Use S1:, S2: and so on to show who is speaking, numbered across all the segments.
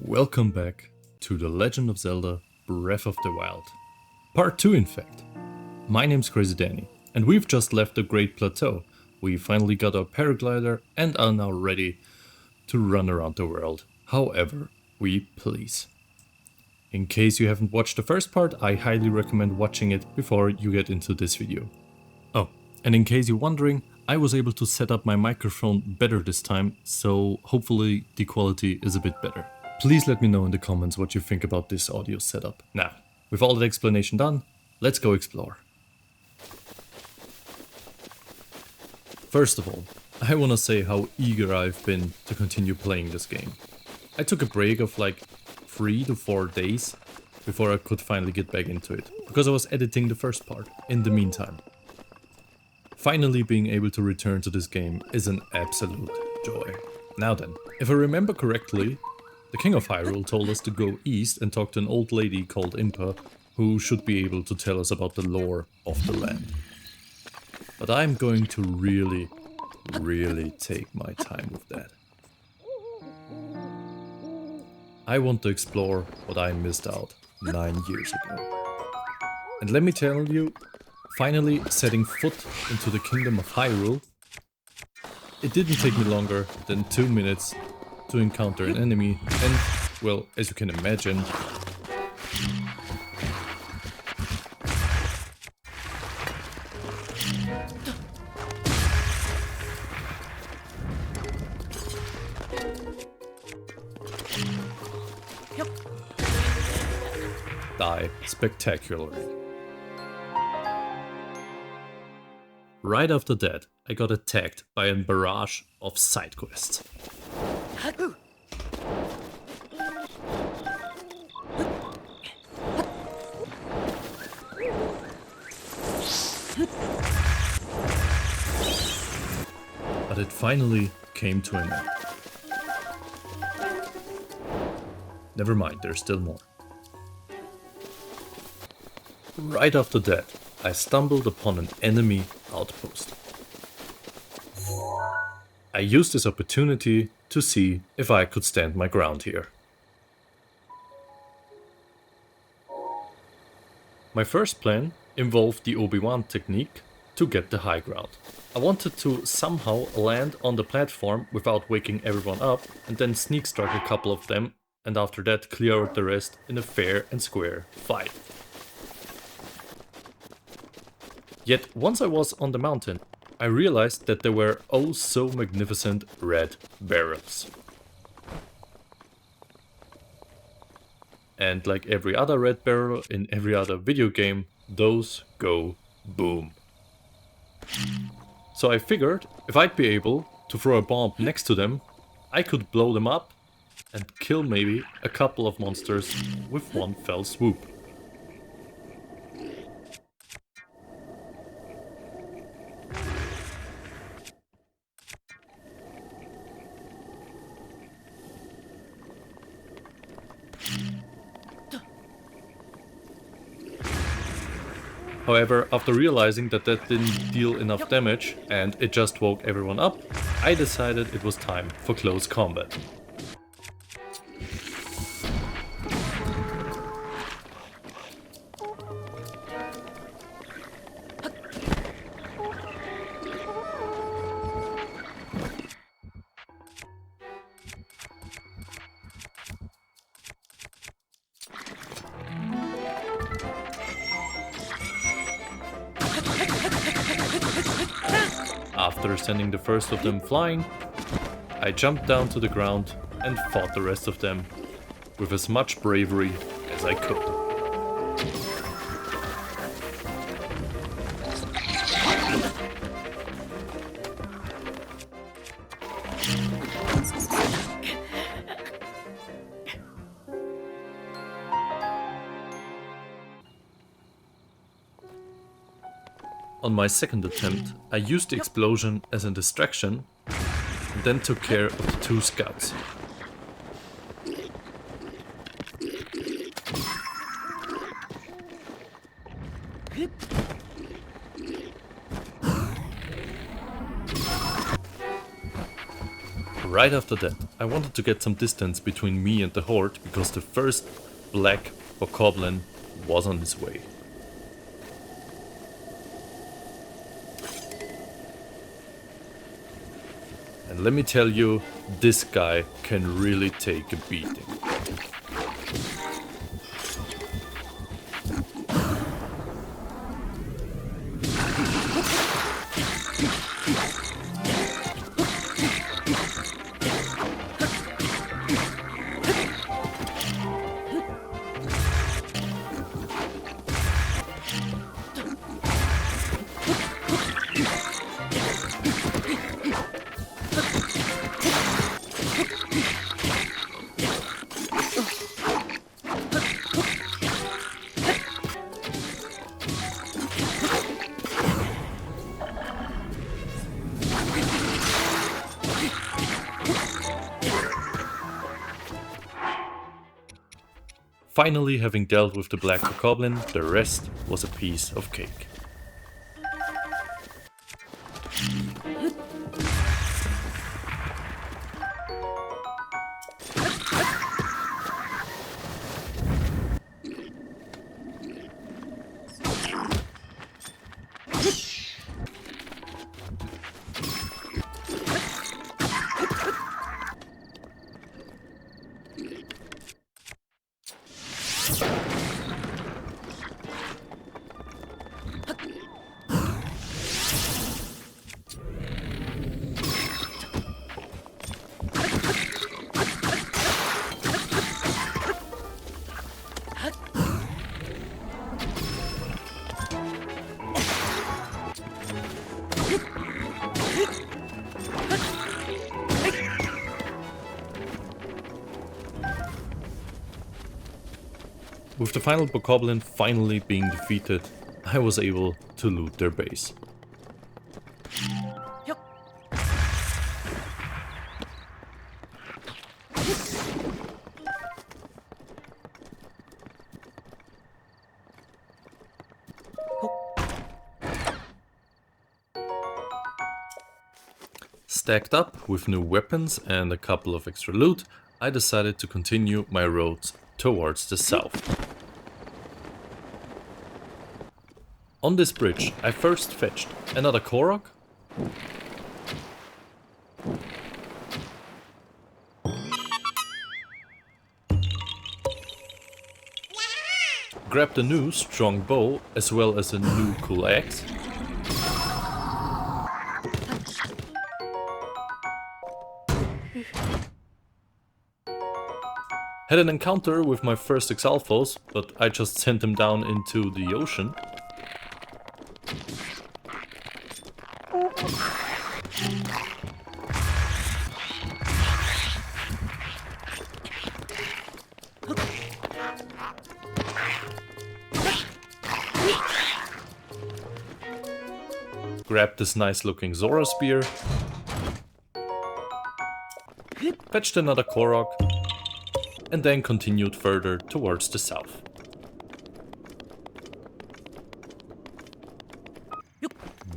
S1: Welcome back to The Legend of Zelda Breath of the Wild. Part 2 in fact. My name's Crazy Danny, and we've just left the Great Plateau. We finally got our paraglider and are now ready to run around the world however we please. In case you haven't watched the first part, I highly recommend watching it before you get into this video. Oh, and in case you're wondering, I was able to set up my microphone better this time, so hopefully the quality is a bit better. Please let me know in the comments what you think about this audio setup. Now, with all that explanation done, let's go explore. First of all, I wanna say how eager I've been to continue playing this game. I took a break of like 3 to 4 days before I could finally get back into it, because I was editing the first part in the meantime. Finally being able to return to this game is an absolute joy. Now then, if I remember correctly, the King of Hyrule told us to go east and talk to an old lady called Impa, who should be able to tell us about the lore of the land. But I'm going to really take my time with that. I want to explore what I missed out 9 years ago. And let me tell you, finally setting foot into the Kingdom of Hyrule, it didn't take me longer than 2 minutes to encounter an enemy and, well, as you can imagine, die spectacularly. Right after that, I got attacked by a barrage of sidequests. But it finally came to an end. Never mind, there's still more. Right after that, I stumbled upon an enemy outpost. I used this opportunity to see if I could stand my ground here. My first plan involved the Obi-Wan technique to get the high ground. I wanted to somehow land on the platform without waking everyone up and then sneak strike a couple of them, and after that clear out the rest in a fair and square fight. Yet once I was on the mountain, I realized that there were oh so magnificent red barrels. And like every other red barrel in every other video game, those go boom. So I figured if I'd be able to throw a bomb next to them, I could blow them up and kill maybe a couple of monsters with one fell swoop. However, after realizing that that didn't deal enough damage and it just woke everyone up, I decided it was time for close combat. After sending the first of them flying, I jumped down to the ground and fought the rest of them with as much bravery as I could. On my second attempt, I used the explosion as a distraction and then took care of the 2 scouts. Right after that, I wanted to get some distance between me and the horde because the first black bokoblin was on his way. And let me tell you, this guy can really take a beating. Finally having dealt with the black bokoblin, the rest was a piece of cake. With the final bokoblin finally being defeated, I was able to loot their base. Stacked up with new weapons and a couple of extra loot, I decided to continue my road towards the south. On this bridge, I first fetched another Korok, grabbed a new strong bow as well as a new cool axe, had an encounter with my first Exalfos, but I just sent him down into the ocean. Grabbed this nice looking Zora spear, fetched another Korok, and then continued further towards the south.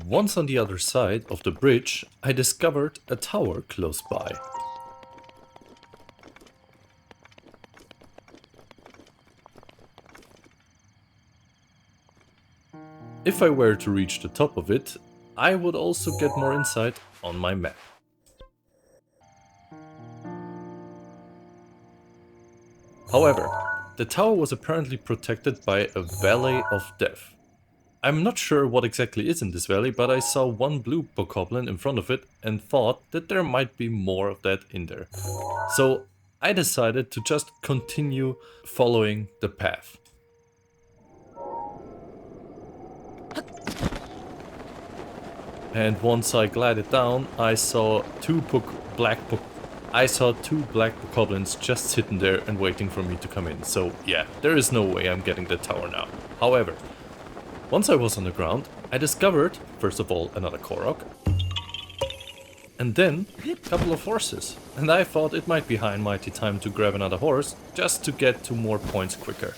S1: Once on the other side of the bridge, I discovered a tower close by. If I were to reach the top of it, I would also get more insight on my map. However, the tower was apparently protected by a Valley of Death. I'm not sure what exactly is in this valley, but I saw one blue bokoblin in front of it and thought that there might be more of that in there. So I decided to just continue following the path. And once I glided down, I saw two black bokoblins just sitting there and waiting for me to come in. So yeah, there is no way I'm getting the tower now. However, once I was on the ground, I discovered, first of all, another Korok, and then a couple of horses. And I thought it might be high and mighty time to grab another horse, just to get to more points quicker.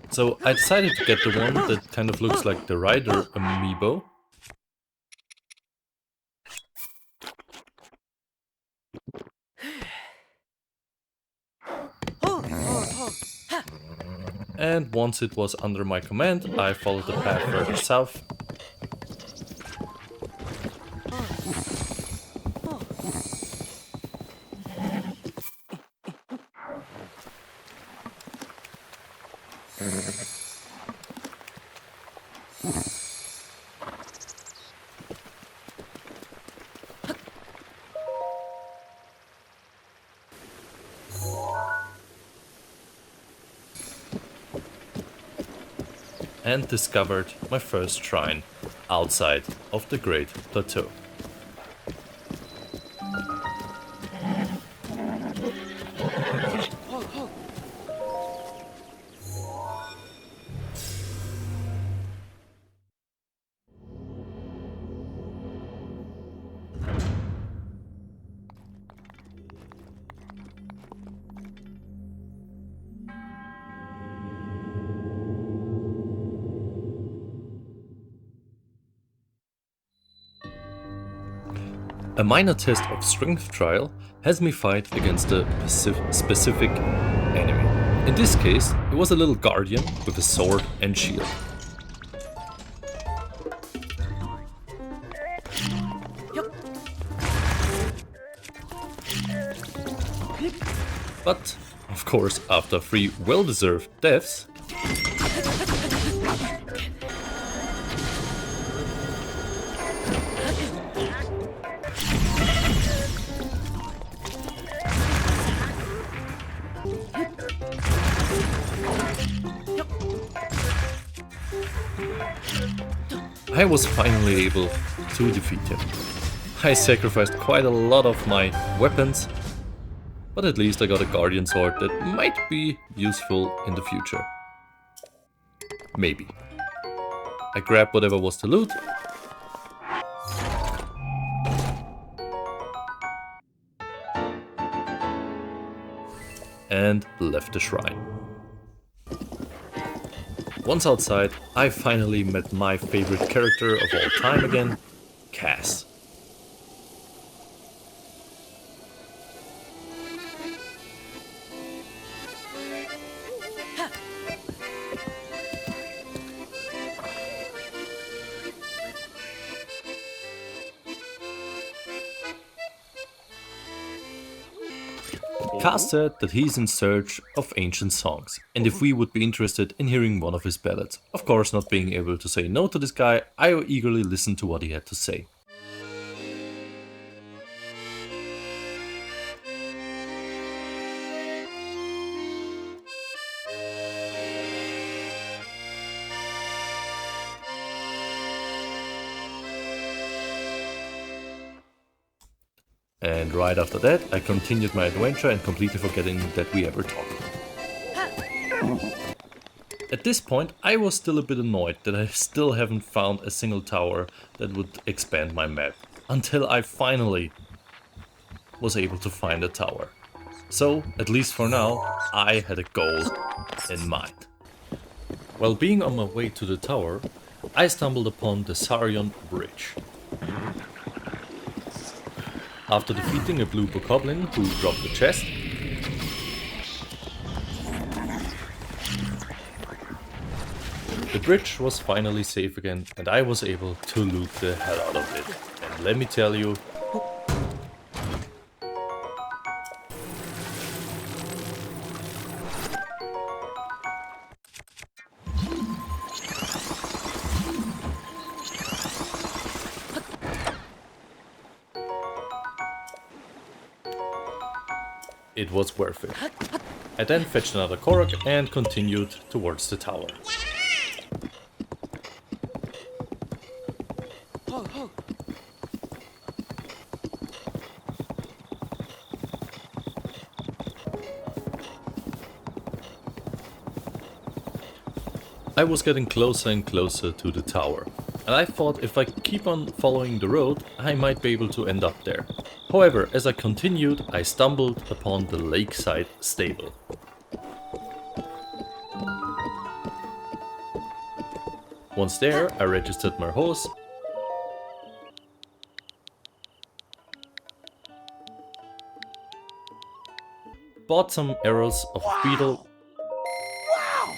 S1: So I decided to get the one that kind of looks like the rider amiibo. and once it was under my command, I followed the path further south. And discovered my first shrine outside of the Great Plateau. A minor test of strength trial has me fight against a specific enemy. In this case, it was a little guardian with a sword and shield. But, of course, after 3 well-deserved deaths, I was finally able to defeat him. I sacrificed quite a lot of my weapons, but at least I got a guardian sword that might be useful in the future. Maybe. I grabbed whatever was to loot. And left the shrine. Once outside, I finally met my favorite character of all time again, Kaas. Kaas said that he's in search of ancient songs, and if we would be interested in hearing one of his ballads. Of course, not being able to say no to this guy, I eagerly listened to what he had to say. And right after that, I continued my adventure and completely forgetting that we ever talked. At this point, I was still a bit annoyed that I still haven't found a single tower that would expand my map, until I finally was able to find a tower. So, at least for now, I had a goal in mind. While being on my way to the tower, I stumbled upon the Sarion Bridge. After defeating a blue bokoblin who dropped the chest, the bridge was finally safe again and I was able to loot the hell out of it. And let me tell you, it was worth it. I then fetched another Korok and continued towards the tower. I was getting closer and closer to the tower, and I thought if I keep on following the road, I might be able to end up there. However, as I continued, I stumbled upon the Lakeside Stable. Once there, I registered my horse, bought some arrows of beetle,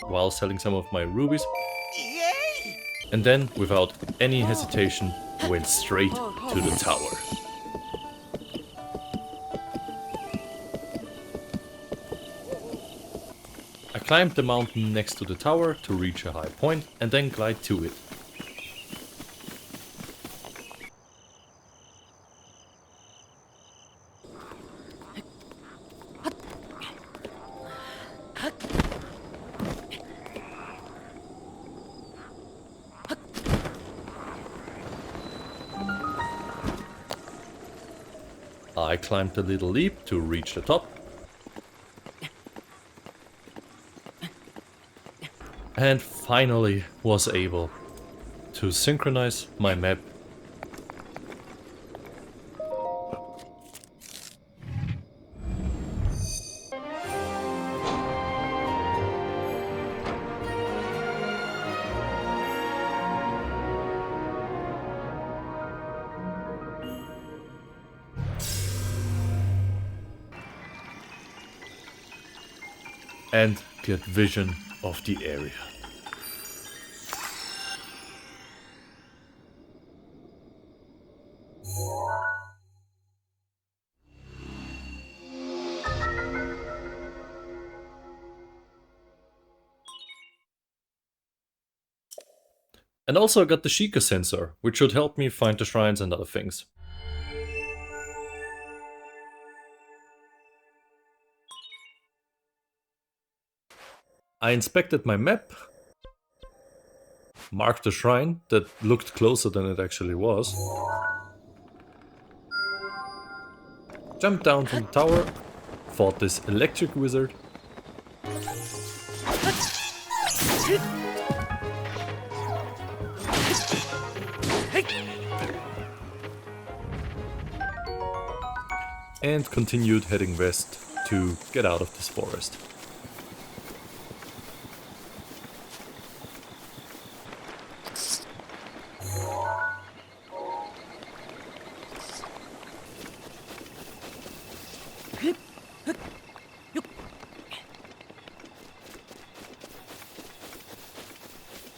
S1: while selling some of my rubies. And then, without any hesitation, went straight to the tower. I climbed the mountain next to the tower to reach a high point and then glide to it. I climbed a little leap to reach the top. And finally was able to synchronize my map. And get vision of the area. And also got the Sheikah sensor, which should help me find the shrines and other things. I inspected my map, marked a shrine that looked closer than it actually was, jumped down from the tower, fought this electric wizard, and continued heading west to get out of this forest.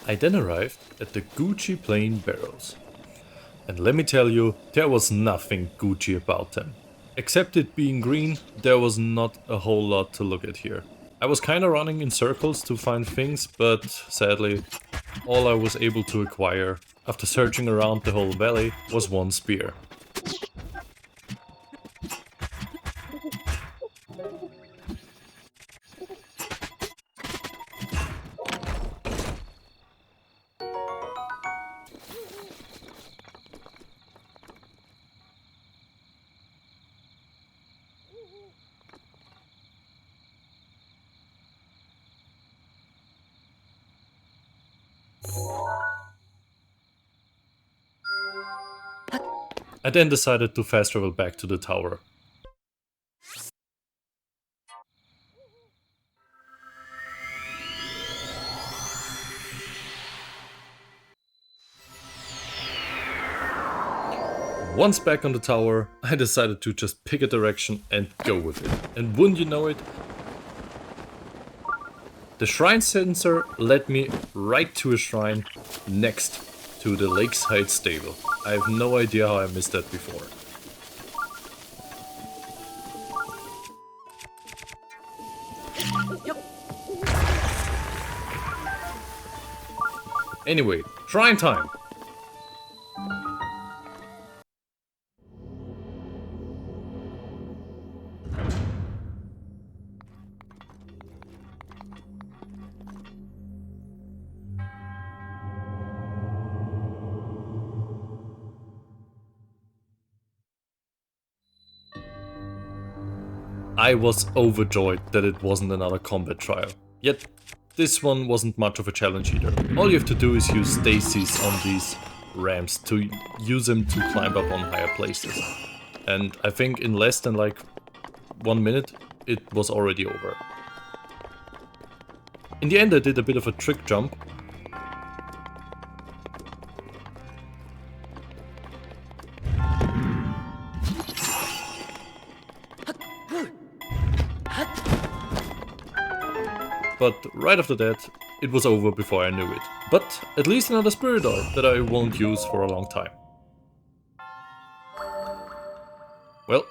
S1: I then arrived at the Guchi Plain Barrows. And let me tell you, there was nothing Gucci about them. Except it being green, there was not a whole lot to look at here. I was kinda running in circles to find things, but sadly, all I was able to acquire after searching around the whole valley was one spear. I then decided to fast travel back to the tower. Once back on the tower, I decided to just pick a direction and go with it. And wouldn't you know it, the shrine sensor led me right to a shrine next to the Lakeside Stable. I have no idea how I missed that before. Anyway, shrine time! I was overjoyed that it wasn't another combat trial. Yet, this one wasn't much of a challenge either. All you have to do is use stasis on these ramps to use them to climb up on higher places. And I think in less than like 1 minute, it was already over. In the end I did a bit of a trick jump. But right after that, it was over before I knew it. But at least another spirit orb that I won't use for a long time. Well.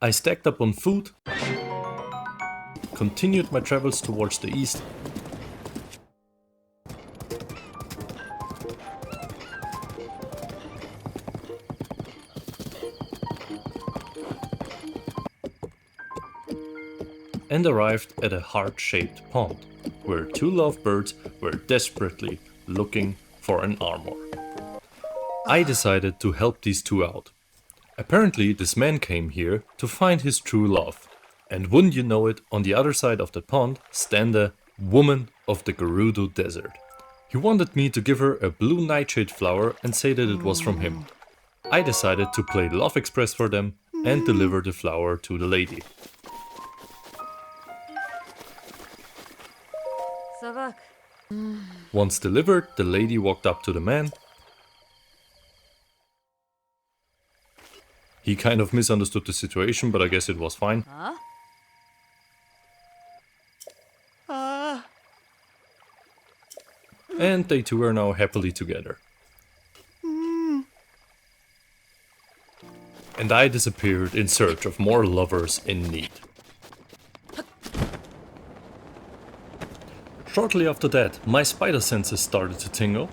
S1: I stacked up on food, continued my travels towards the east, and arrived at a heart-shaped pond, where two lovebirds were desperately looking for an armor. I decided to help these two out. Apparently this man came here to find his true love, and wouldn't you know it, on the other side of the pond stand the woman of the Gerudo Desert. He wanted me to give her a blue nightshade flower and say that it was from him. I decided to play Love Express for them and deliver the flower to the lady. Once delivered, the lady walked up to the man. He kind of misunderstood the situation, but I guess it was fine. And they two are now happily together. And I disappeared in search of more lovers in need. Shortly after that, my spider senses started to tingle.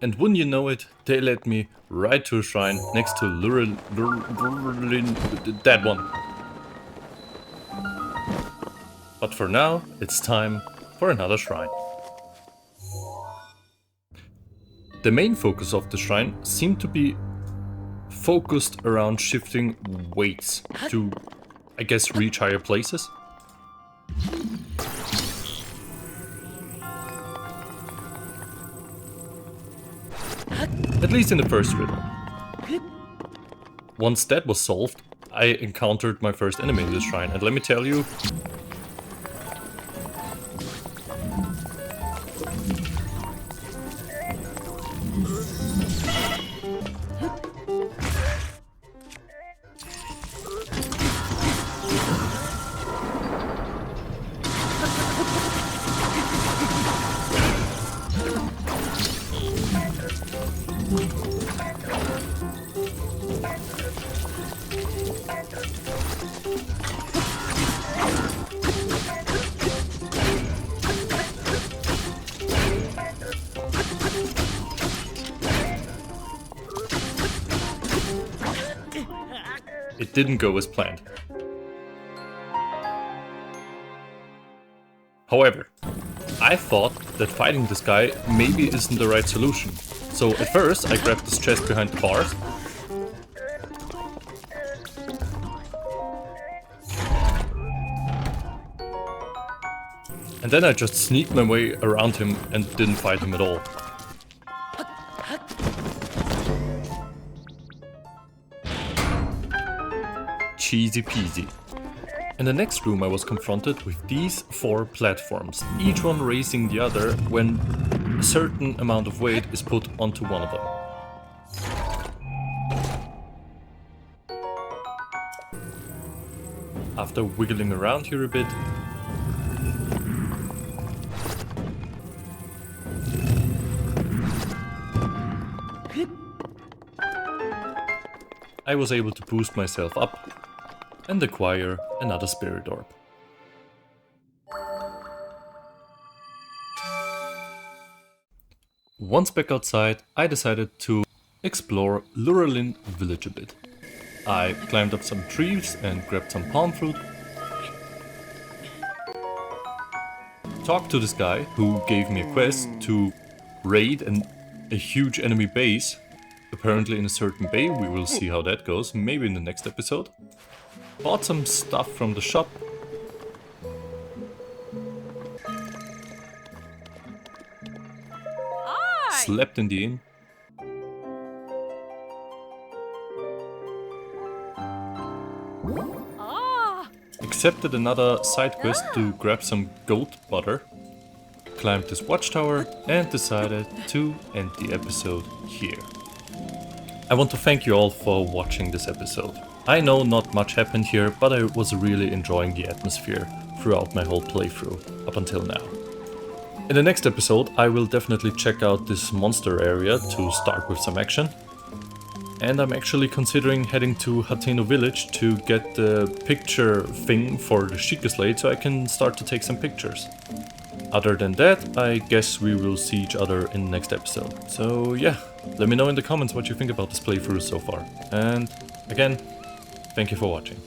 S1: And wouldn't you know it, they led me right to a shrine next to that one. But for now, it's time for another shrine. The main focus of the shrine seemed to be focused around shifting weights to, I guess, reach higher places. At least in the first riddle. Once that was solved, I encountered my first enemy in this shrine, and let me tell you, it didn't go as planned. However, I thought that fighting this guy maybe isn't the right solution. So at first I grabbed this chest behind the bars. And then I just sneaked my way around him and didn't fight him at all. Cheesy peasy. In the next room I was confronted with these 4 platforms, each one raising the other when a certain amount of weight is put onto one of them. After wiggling around here a bit, I was able to boost myself up and acquire another spirit orb. Once back outside, I decided to explore Lurelin village a bit. I climbed up some trees and grabbed some palm fruit. Talked to this guy who gave me a quest to raid a huge enemy base, apparently in a certain bay. We will see how that goes, maybe in the next episode. Bought some stuff from the shop. Slept in the inn. Accepted another side quest to grab some goat butter. Climbed this watchtower and decided to end the episode here. I want to thank you all for watching this episode. I know not much happened here, but I was really enjoying the atmosphere throughout my whole playthrough, up until now. In the next episode, I will definitely check out this monster area to start with some action. And I'm actually considering heading to Hateno village to get the picture thing for the Shikaslade so I can start to take some pictures. Other than that, I guess we will see each other in the next episode. So yeah, let me know in the comments what you think about this playthrough so far. And again, thank you for watching.